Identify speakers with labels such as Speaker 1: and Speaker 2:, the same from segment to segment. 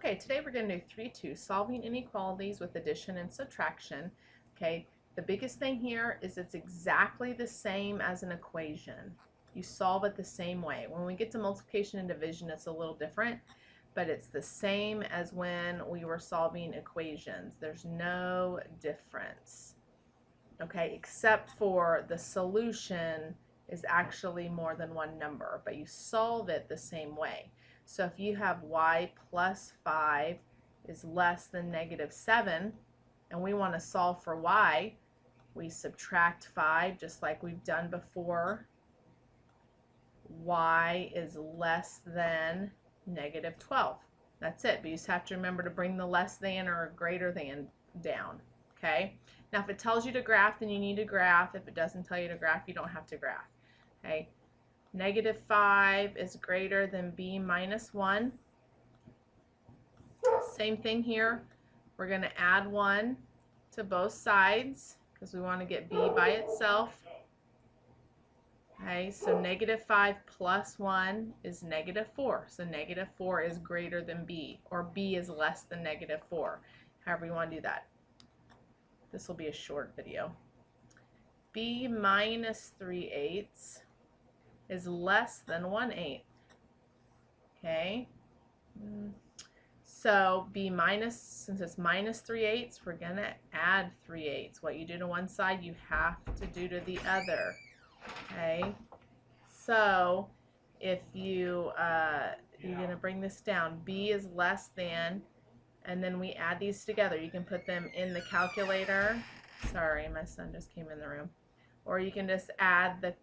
Speaker 1: Okay, today we're going to do 3-2, solving inequalities with addition and subtraction. Okay, the biggest thing here is it's exactly the same as an equation. You solve it the same way. When we get to multiplication and division, it's a little different, but it's the same as when we were solving equations. There's no difference. Okay, except for the solution is actually more than one number, but you solve it the same way. So if you have y plus 5 is less than -7, and we want to solve for y, we subtract 5 just like we've done before. Y is less than -12. That's it, but you just have to remember to bring the less than or greater than down. Okay? Now if it tells you to graph, then you need to graph. If it doesn't tell you to graph, you don't have to graph. Okay? -5 is greater than b minus 1. Same thing here. We're going to add 1 to both sides because we want to get b by itself. Okay, so -5 plus 1 is -4. So -4 is greater than b, or b is less than -4. However you want to do that. This will be a short video. b minus 3/8 is less than 1/8. Okay, so b minus, since it's minus 3/8, we're going to add 3/8. What you do to one side, you have to do to the other. Okay, so if you're going to bring this down, b is less than, and then we add these together. You can put them in the calculator. Sorry, my son just came in the room. Or you can just add the,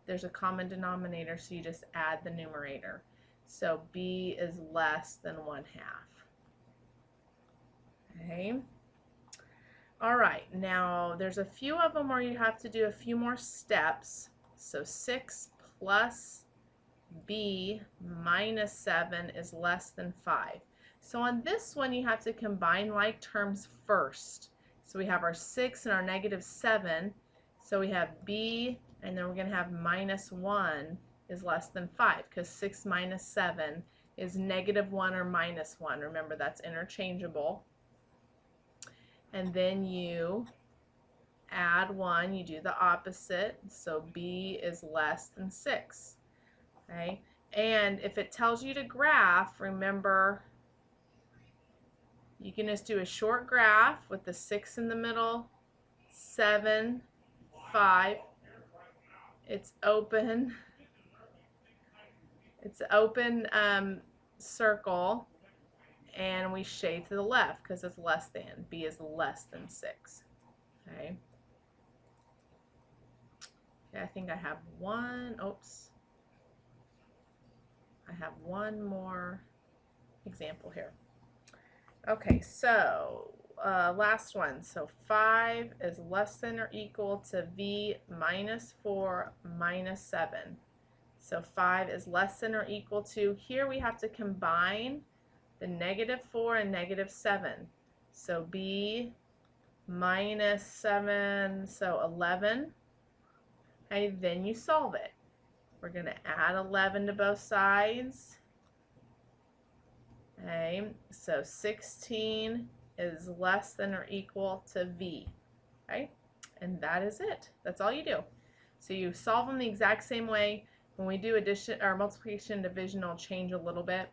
Speaker 1: there's a common denominator, so you just add the numerator. So b is less than 1/2. Okay. All right, now there's a few of them where you have to do a few more steps. So 6 plus b minus 7 is less than 5. So on this one, you have to combine like terms first. So we have our 6 and our -7. So we have b, and then we're going to have -1 is less than 5, because 6 minus 7 is -1 or -1. Remember, that's interchangeable. And then you add 1, you do the opposite, so b is less than 6. Okay? And if it tells you to graph, remember, you can just do a short graph with the 6 in the middle, 7, 5. It's open. It's open circle, and we shade to the left because it's less than. B is less than 6. Okay. Okay, I think I have one. Oops. I have one more example here. Okay, so last one. So 5 is less than or equal to v minus 4 minus 7. So 5 is less than or equal to, here we have to combine the -4 and -7. So b minus 7, so 11. Okay, then you solve it. We're going to add 11 to both sides. Okay, so 16 is less than or equal to v. Okay, and that is it. That's all you do. So you solve them the exact same way. When we do addition or multiplication and division, it'll change a little bit.